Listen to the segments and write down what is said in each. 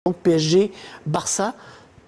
Donc PSG-Barça,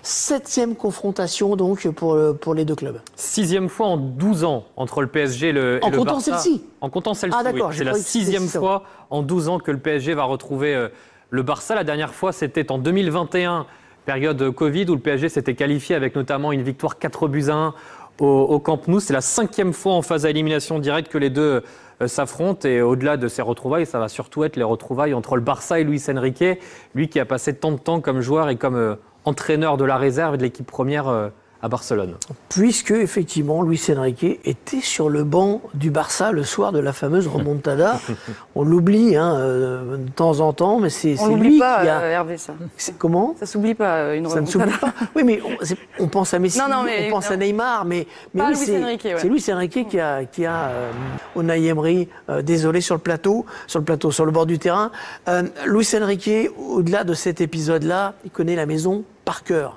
7e confrontation donc pour les deux clubs. 6e fois en 12 ans entre le PSG et le Barça. En comptant celle-ci. En comptant celle-ci, ah, d'accord, oui. C'est la 6e fois en 12 ans que le PSG va retrouver le Barça. La dernière fois, c'était en 2021, période Covid, où le PSG s'était qualifié avec notamment une victoire 4-1 au Camp Nou. C'est la 5e fois en phase à élimination directe que les deux s'affrontent. Et au-delà de ces retrouvailles, ça va surtout être les retrouvailles entre le Barça et Luis Enrique. Lui qui a passé tant de temps comme joueur et comme entraîneur de la réserve et de l'équipe première à Barcelone. Puisque, effectivement, Luis Enrique était sur le banc du Barça le soir de la fameuse remontada. On l'oublie de temps en temps, mais c'est lui qui a... Hervé, ça. Comment ? Ça s'oublie pas, une remontada. Ça ne s'oublie pas. Oui, mais on pense à Messi, on pense à Neymar, mais oui, c'est Luis Enrique qui a Unai Emery, désolé, sur le bord du terrain. Luis Enrique, au-delà de cet épisode-là, il connaît la maison par cœur.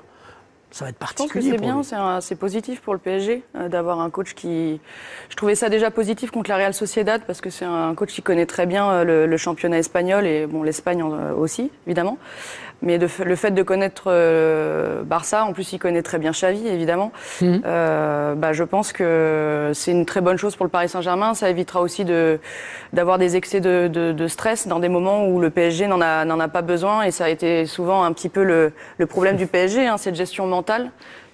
Ça va être particulier. Je pense que c'est bien, c'est positif pour le PSG d'avoir un coach qui... Je trouvais ça déjà positif contre la Real Sociedad parce que c'est un coach qui connaît très bien le championnat espagnol et bon, l'Espagne aussi, évidemment. Mais le fait de connaître Barça, en plus il connaît très bien Xavi, évidemment, je pense que c'est une très bonne chose pour le Paris Saint-Germain. Ça évitera aussi d'avoir des excès de stress dans des moments où le PSG n'en a pas besoin. Et ça a été souvent un petit peu le problème du PSG, cette gestion mentale.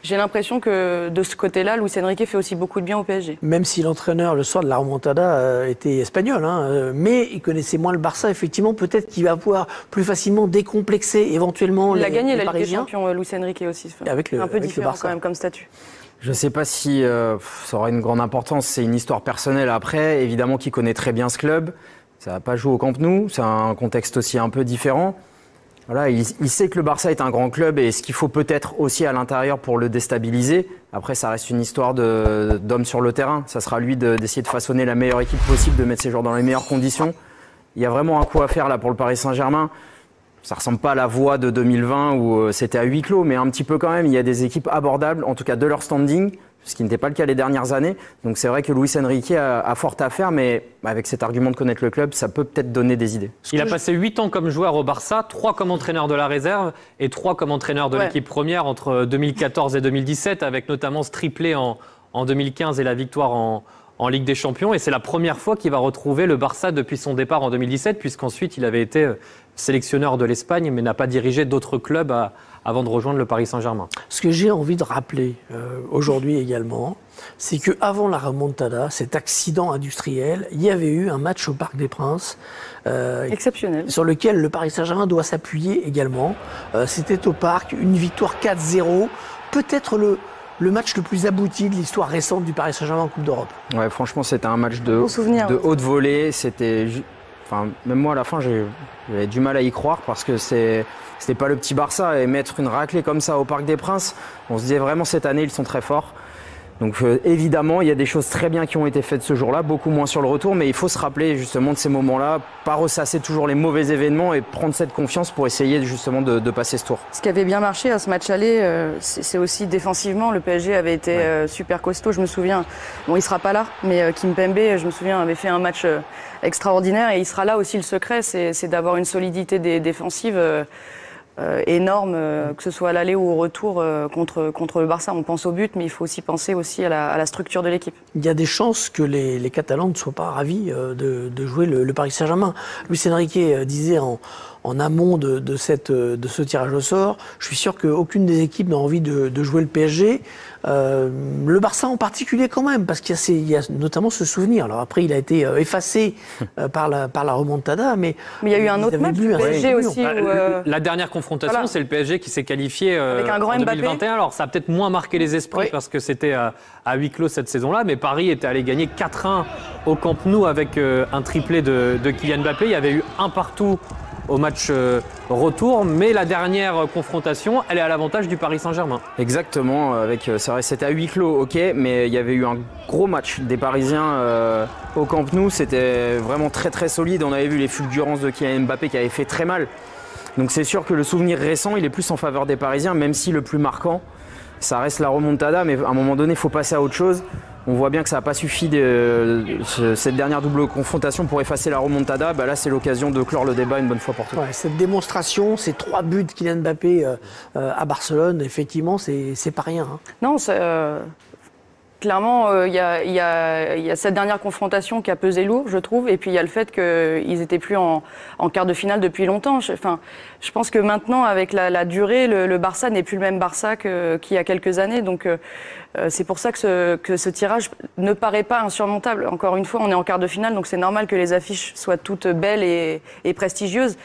J'ai l'impression que de ce côté-là, Luis Enrique fait aussi beaucoup de bien au PSG. Même si l'entraîneur, le soir de la remontada, était espagnol, mais il connaissait moins le Barça, effectivement, peut-être qu'il va pouvoir plus facilement décomplexer éventuellement les Parisiens. Il a gagné la Ligue des Champions, Luis Enrique aussi. Avec un peu différent quand même comme statut. Je ne sais pas si ça aura une grande importance, c'est une histoire personnelle après, évidemment qu'il connaît très bien ce club, ça va pas jouer au Camp Nou, c'est un contexte aussi un peu différent. Voilà, il sait que le Barça est un grand club et ce qu'il faut peut-être aussi à l'intérieur pour le déstabiliser. Après, ça reste une histoire d'homme sur le terrain. Ça sera lui d'essayer de façonner la meilleure équipe possible, de mettre ses joueurs dans les meilleures conditions. Il y a vraiment un coup à faire là pour le Paris Saint-Germain. Ça ressemble pas à la voie de 2020 où c'était à huis clos, mais un petit peu quand même. Il y a des équipes abordables, en tout cas de leur standing, ce qui n'était pas le cas les dernières années. Donc c'est vrai que Luis Enrique a fort à faire, mais avec cet argument de connaître le club, ça peut peut-être donner des idées. Il a passé 8 ans comme joueur au Barça, 3 comme entraîneur de la réserve et 3 comme entraîneur de l'équipe première entre 2014 et 2017, avec notamment ce triplé en 2015 et la victoire en Ligue des Champions. Et c'est la première fois qu'il va retrouver le Barça depuis son départ en 2017, puisqu'ensuite il avait été sélectionneur de l'Espagne, mais n'a pas dirigé d'autres clubs avant de rejoindre le Paris Saint-Germain. Ce que j'ai envie de rappeler aujourd'hui également, c'est qu'avant la remontada, cet accident industriel, il y avait eu un match au Parc des Princes exceptionnel, sur lequel le Paris Saint-Germain doit s'appuyer également. C'était au Parc, une victoire 4-0, peut-être le match le plus abouti de l'histoire récente du Paris Saint-Germain en Coupe d'Europe. Ouais, franchement, c'était un match de haute volée. Même moi, à la fin, j'avais du mal à y croire parce que c'était pas le petit Barça. Et mettre une raclée comme ça au Parc des Princes, on se disait vraiment cette année, ils sont très forts. Donc évidemment, il y a des choses très bien qui ont été faites ce jour-là, beaucoup moins sur le retour, mais il faut se rappeler justement de ces moments-là, pas ressasser toujours les mauvais événements et prendre cette confiance pour essayer justement de passer ce tour. Ce qui avait bien marché à ce match aller, c'est aussi défensivement, le PSG avait été super costaud, je me souviens, bon il sera pas là, mais Kimpembe, je me souviens, avait fait un match extraordinaire et il sera là aussi. Le secret, c'est d'avoir une solidité défensive énorme, que ce soit à l'aller ou au retour contre le Barça. On pense au but, mais il faut aussi penser à la structure de l'équipe. Il y a des chances que les Catalans ne soient pas ravis de jouer le Paris Saint-Germain. Luis Enrique disait en amont de ce tirage au sort, je suis sûr qu'aucune des équipes n'a envie de jouer le PSG. Le Barça en particulier quand même, parce qu'il y a notamment ce souvenir. Alors après, il a été effacé par la remontada, mais il y a eu un autre match du PSG aussi. La dernière confrontation, c'est le PSG qui s'est qualifié avec un grand en Mbappé. 2021. Alors ça a peut-être moins marqué les esprits parce que c'était à huis clos cette saison-là, mais Paris était allé gagner 4-1 au Camp Nou avec un triplé de Kylian Mbappé. Il y avait eu un partout au match retour, mais la dernière confrontation, elle est à l'avantage du Paris Saint-Germain. Exactement, c'est vrai, c'était à huis clos, ok, mais il y avait eu un gros match des Parisiens au Camp Nou, c'était vraiment très très solide, on avait vu les fulgurances de Kylian Mbappé qui avait fait très mal, donc c'est sûr que le souvenir récent, il est plus en faveur des Parisiens, même si le plus marquant, ça reste la remontada, mais à un moment donné, il faut passer à autre chose. On voit bien que ça n'a pas suffi cette dernière double confrontation pour effacer la remontada. Bah là, c'est l'occasion de clore le débat une bonne fois pour toutes. Ouais, cette démonstration, ces 3 buts Kylian Mbappé à Barcelone, effectivement, c'est pas rien. Hein. Non, clairement, il y a cette dernière confrontation qui a pesé lourd, je trouve, et puis il y a le fait qu'ils n'étaient plus en quart de finale depuis longtemps. Je pense que maintenant, avec la durée, le Barça n'est plus le même Barça qu'il y a quelques années. Donc, c'est pour ça que ce tirage ne paraît pas insurmontable. Encore une fois, on est en quart de finale, donc c'est normal que les affiches soient toutes belles et prestigieuses.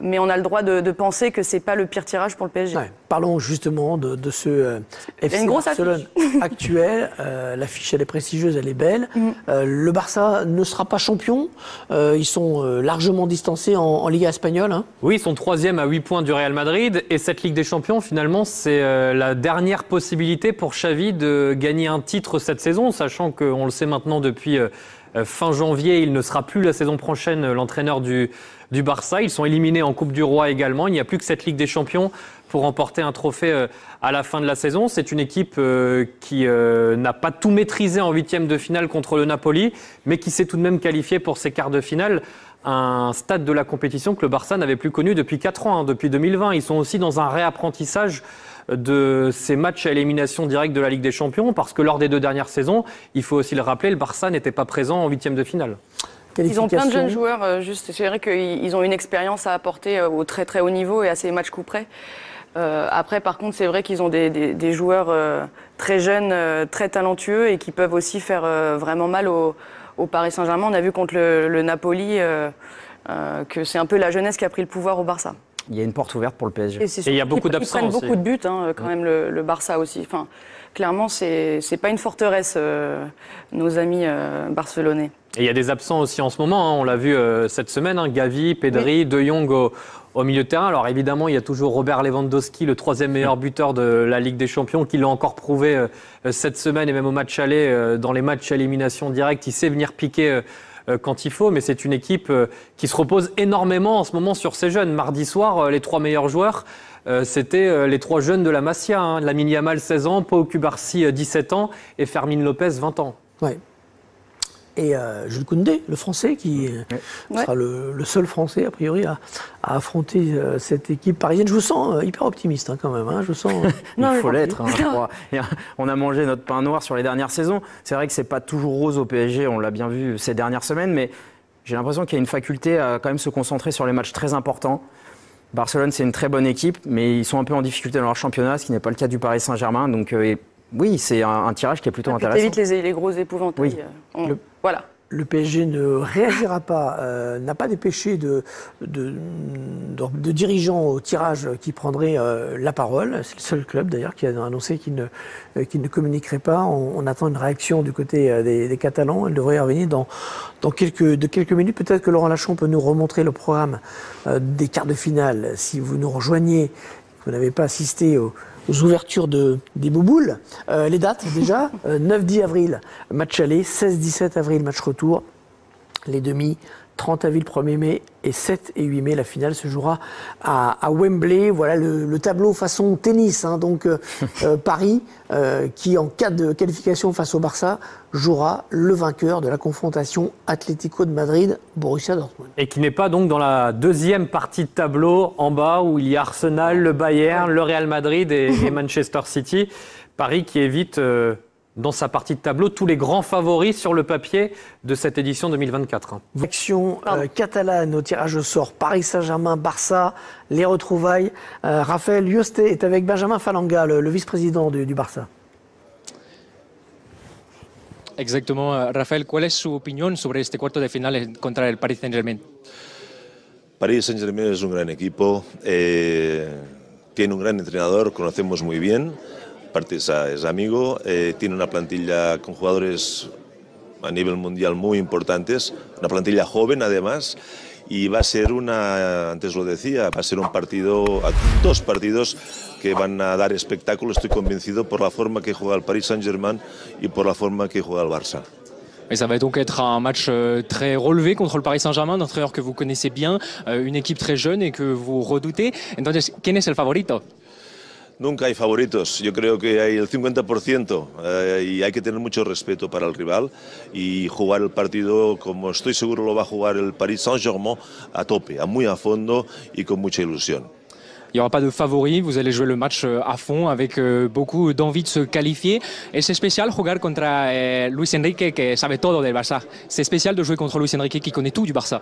Mais on a le droit de penser que c'est pas le pire tirage pour le PSG. Ouais, parlons justement de ce FC Barcelone actuel. L'affiche, elle est prestigieuse, elle est belle. Le Barça ne sera pas champion. Ils sont largement distancés en Liga espagnole. Hein. Oui, ils sont 3e à 8 points du Real Madrid. Et cette Ligue des Champions, finalement, c'est la dernière possibilité pour Xavi de gagner un titre cette saison, sachant qu'on le sait maintenant depuis fin janvier, il ne sera plus la saison prochaine l'entraîneur du Barça. Ils sont éliminés en Coupe du Roi également. Il n'y a plus que cette Ligue des Champions pour remporter un trophée à la fin de la saison. C'est une équipe qui n'a pas tout maîtrisé en 8e de finale contre le Napoli, mais qui s'est tout de même qualifiée pour ses quarts de finale. Un stade de la compétition que le Barça n'avait plus connu depuis 4 ans, hein, depuis 2020. Ils sont aussi dans un réapprentissage de ces matchs à élimination directe de la Ligue des Champions, parce que lors des 2 dernières saisons, il faut aussi le rappeler, le Barça n'était pas présent en 8e de finale. Ils ont plein de jeunes joueurs, c'est vrai qu'ils ont une expérience à apporter au très très haut niveau et à ces matchs coup près. Après, par contre, c'est vrai qu'ils ont des joueurs très jeunes, très talentueux et qui peuvent aussi faire vraiment mal au Paris Saint-Germain. On a vu contre le Napoli que c'est un peu la jeunesse qui a pris le pouvoir au Barça. Il y a une porte ouverte pour le PSG. Et il y a beaucoup d'absents. Ils prennent beaucoup de buts, hein, quand même, le Barça aussi. Enfin, clairement, c'est pas une forteresse, nos amis barcelonais. Et il y a des absents aussi en ce moment, hein, on l'a vu cette semaine, hein, Gavi, Pedri, De Jong au milieu de terrain. Alors évidemment, il y a toujours Robert Lewandowski, le 3e meilleur buteur de la Ligue des Champions, qui l'a encore prouvé cette semaine et même au match aller, dans les matchs à élimination directe. Il sait venir piquer quand il faut, mais c'est une équipe qui se repose énormément en ce moment sur ses jeunes. Mardi soir, les 3 meilleurs joueurs, c'était les 3 jeunes de la Masia, hein, Lamine Yamal 16 ans, Pau Cubarsí 17 ans et Fermín Lopez 20 ans. Ouais. Et Jules Koundé, le Français, qui sera le seul Français, a priori, à affronter cette équipe parisienne. Je vous sens hyper optimiste, hein, quand même. Hein. Je vous sens... Il faut l'être, hein, je crois. On a mangé notre pain noir sur les dernières saisons. C'est vrai que c'est pas toujours rose au PSG, on l'a bien vu ces dernières semaines, mais j'ai l'impression qu'il y a une faculté à quand même se concentrer sur les matchs très importants. Barcelone, c'est une très bonne équipe, mais ils sont un peu en difficulté dans leur championnat, ce qui n'est pas le cas du Paris Saint-Germain. Donc, oui, c'est un tirage qui est plutôt intéressant. Évite les gros épouvantails. Oui. Voilà. Le PSG ne réagira pas, n'a pas dépêché de dirigeants au tirage qui prendraient la parole. C'est le seul club d'ailleurs qui a annoncé qu'il ne communiquerait pas. On attend une réaction du côté des Catalans. Elle devrait revenir dans quelques minutes. Peut-être que Laurent Lachon peut nous remontrer le programme des quarts de finale. Si vous nous rejoignez, vous n'avez pas assisté aux ouvertures des bouboules. Les dates déjà, 9-10 avril, match aller, 16-17 avril, match retour. Les demi, 30 avril, 1er mai et 7 et 8 mai, la finale se jouera à Wembley. Voilà le tableau façon tennis. Hein. Donc Paris, qui en cas de qualification face au Barça, jouera le vainqueur de la confrontation Atlético de Madrid-Borussia Dortmund. Et qui n'est pas donc dans la 2e partie de tableau en bas où il y a Arsenal, le Bayern, le Real Madrid et Manchester City. Paris qui évite dans sa partie de tableau tous les grands favoris sur le papier de cette édition 2024. Action catalane au tirage au sort, Paris Saint-Germain, Barça, les retrouvailles. Raphaël Yuste est avec Benjamin Falanga, le vice-président du Barça. Exactement. Rafael, ¿cuál es su opinión sobre este cuarto de final contra el Paris Saint-Germain? Paris Saint-Germain es un gran equipo, tiene un gran entrenador, conocemos muy bien, aparte es amigo, tiene una plantilla con jugadores a nivel mundial muy importantes, una plantilla joven además, y va a ser antes lo decía, va a ser un partido, 2 partidos que van a dar espectáculo, estoy convencido, por la forma que juega el Paris Saint-Germain y por la forma que juega el Barça. Et ça va donc être un match très relevé contre le Paris Saint-Germain, un entraîneur que vous connaissez bien, une équipe très jeune et que vous redoutez. Entonces, ¿quién es el favorito? Nunca hay favoritos, yo creo que hay el 50% y hay que tener mucho respeto para el rival y jugar el partido como estoy seguro lo va a jugar el Paris Saint-Germain a tope, muy a fondo y con mucha ilusión. Il n'y aura pas de favori, vous allez jouer le match à fond avec beaucoup d'envie de se qualifier. Et c'est spécial jugar contra Luis Enrique que sabe todo del Barça. C'est spécial de jouer contre Luis Enrique qui connaît tout du Barça.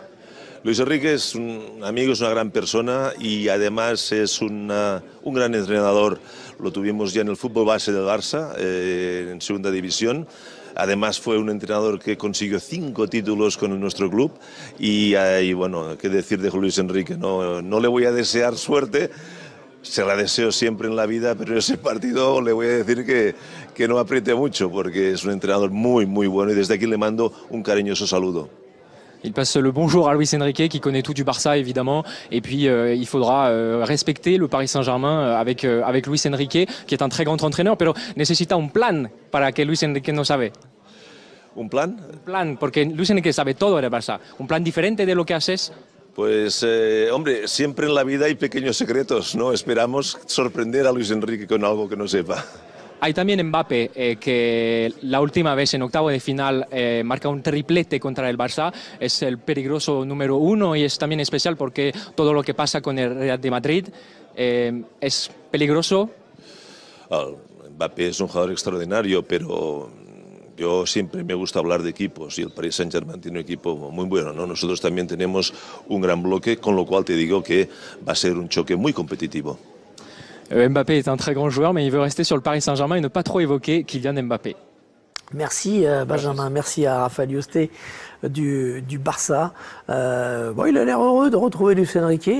Luis Enrique es un amigo, es una gran persona y además es un gran entrenador. Lo tuvimos ya en el fútbol base del Barça, en segunda división. Además fue un entrenador que consiguió 5 títulos con nuestro club y bueno, qué decir de Luis Enrique, no le voy a desear suerte, se la deseo siempre en la vida, pero en ese partido le voy a decir que no apriete mucho porque es un entrenador muy bueno y desde aquí le mando un cariñoso saludo. Il passe le bonjour à Luis Enrique qui connaît tout du Barça évidemment et puis il faudra respecter le Paris Saint-Germain avec Luis Enrique qui est un très grand entraîneur, pero necesita un plan para que Luis Enrique no sabe. ¿Un plan? Un plan, porque Luis Enrique sabe todo del Barça. Un plan diferente de lo que haces. Pues, hombre, siempre en la vida hay pequeños secretos, ¿no? Esperamos sorprender a Luis Enrique con algo que no sepa. Hay también Mbappé, que la última vez en octavo de final marca un triplete contra el Barça. Es el peligroso número 1 y es también especial porque todo lo que pasa con el Real de Madrid es peligroso. Mbappé es un jugador extraordinario, pero yo siempre me gusta hablar de equipos y el Paris Saint-Germain tiene un equipo muy bueno, ¿no? Nosotros también tenemos un gran bloque, con lo cual te digo que va a ser un choque muy competitivo. Mbappé est un très grand joueur, mais il veut rester sur le Paris Saint-Germain et ne pas trop évoquer Kylian Mbappé. Merci Benjamin, merci à Raphaël Yosté du Barça. Bon, il a l'air heureux de retrouver Luis Enrique.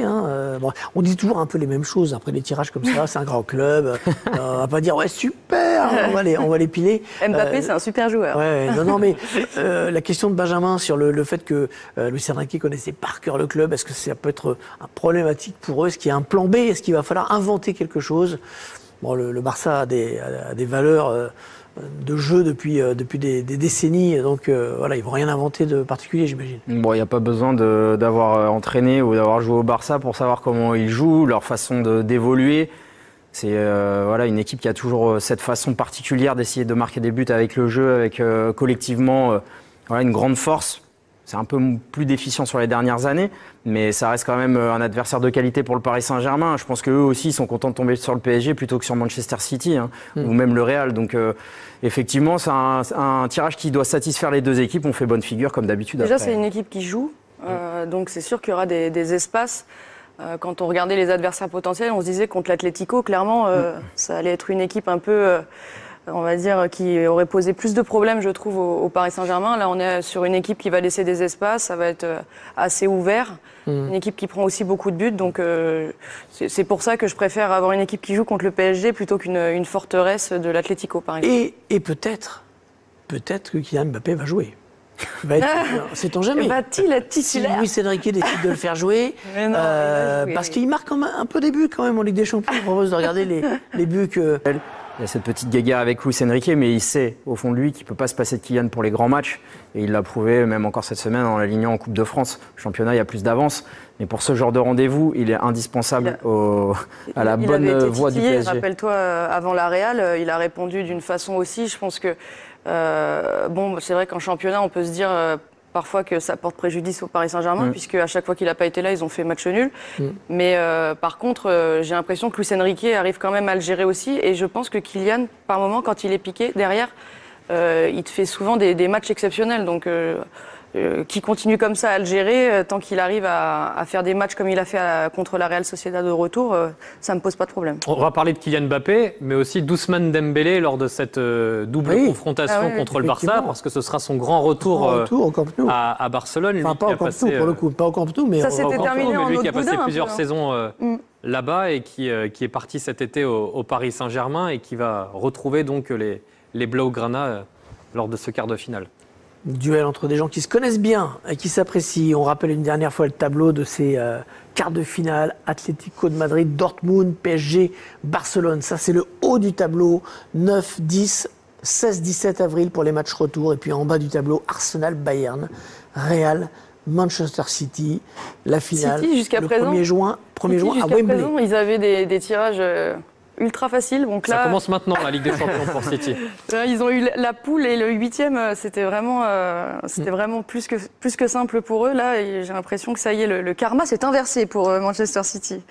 Bon, on dit toujours un peu les mêmes choses après les tirages comme ça. C'est un grand club. On va pas dire ouais super, on va les piler. Mbappé, c'est un super joueur. Ouais, non, mais la question de Benjamin sur le fait que Luis Enrique connaissait par cœur le club, est-ce que ça peut être problématique pour eux? Est-ce qu'il y a un plan B? Est-ce qu'il va falloir inventer quelque chose? Bon, le Barça a des valeurs de jeu depuis des décennies, donc voilà, ils vont rien inventer de particulier, j'imagine. Bon, il n'y a pas besoin d'avoir entraîné ou d'avoir joué au Barça pour savoir comment ils jouent, leur façon d'évoluer. C'est voilà, une équipe qui a toujours cette façon particulière d'essayer de marquer des buts avec le jeu, avec collectivement voilà, une grande force. C'est un peu plus déficient sur les dernières années, mais ça reste quand même un adversaire de qualité pour le Paris Saint-Germain. Je pense qu'eux aussi sont contents de tomber sur le PSG plutôt que sur Manchester City ou même le Real. Donc effectivement, c'est un tirage qui doit satisfaire les deux équipes. On fait bonne figure comme d'habitude. Déjà, c'est une équipe qui joue, donc c'est sûr qu'il y aura des espaces. Quand on regardait les adversaires potentiels, on se disait contre l'Atlético, clairement, ça allait être une équipe un peu... on va dire, qui aurait posé plus de problèmes, je trouve, au Paris Saint-Germain. Là, on est sur une équipe qui va laisser des espaces, ça va être assez ouvert. Une équipe qui prend aussi beaucoup de buts, donc c'est pour ça que je préfère avoir une équipe qui joue contre le PSG plutôt qu'une forteresse de l'Atlético, par exemple. Et peut-être que Kylian Mbappé va jouer. Sait-on jamais. Va-t-il être titulaire? Si Luis Enrique décide de le faire jouer, non, parce qu'il marque quand même un peu des buts quand même en Ligue des Champions. Je propose de regarder les buts que... Il y a cette petite guéguerre avec Luis Enrique, mais il sait au fond de lui qu'il ne peut pas se passer de Kylian pour les grands matchs. Et il l'a prouvé même encore cette semaine en l'alignant en Coupe de France. Le championnat, il y a plus d'avance. Mais pour ce genre de rendez-vous, il est indispensable à la bonne voie du PSG. Rappelle-toi, avant la Real, il a répondu d'une façon aussi. Je pense que, bon, c'est vrai qu'en championnat, on peut se dire... parfois que ça porte préjudice au Paris Saint-Germain, puisque à chaque fois qu'il n'a pas été là, ils ont fait match nul. Mais par contre, j'ai l'impression que Luis Enrique arrive quand même à le gérer aussi. Et je pense que Kylian, par moment, quand il est piqué, derrière, il te fait souvent des matchs exceptionnels. Donc, qui continue comme ça à le gérer, tant qu'il arrive à faire des matchs comme il a fait contre la Real Sociedad de retour, ça ne me pose pas de problème. On va parler de Kylian Mbappé, mais aussi d'Ousmane Dembélé lors de cette double confrontation contre le Barça, parce que ce sera son grand retour au Camp Nou. à Barcelone. Enfin, pas au Camp Nou, pour le coup, pas au Camp Nou, mais ça s'était terminé en lui autre qui a passé boudin, plusieurs saisons là-bas et qui est parti cet été au Paris Saint-Germain et qui va retrouver donc les Blaugrana lors de ce quart de finale. Duel entre des gens qui se connaissent bien et qui s'apprécient. On rappelle une dernière fois le tableau de ces quarts de finale. Atlético de Madrid, Dortmund, PSG, Barcelone. Ça, c'est le haut du tableau. 9, 10, 16, 17 avril pour les matchs retour. Et puis en bas du tableau, Arsenal, Bayern, Real, Manchester City. La finale, City, jusqu'à le présent, 1er juin à Wembley. Présent, ils avaient des tirages ultra facile. Donc Ça là, commence maintenant, la Ligue des Champions pour City. ils ont eu la poule et le 8e, c'était vraiment plus que simple pour eux. Là, et j'ai l'impression que ça y est, le karma s'est inversé pour Manchester City.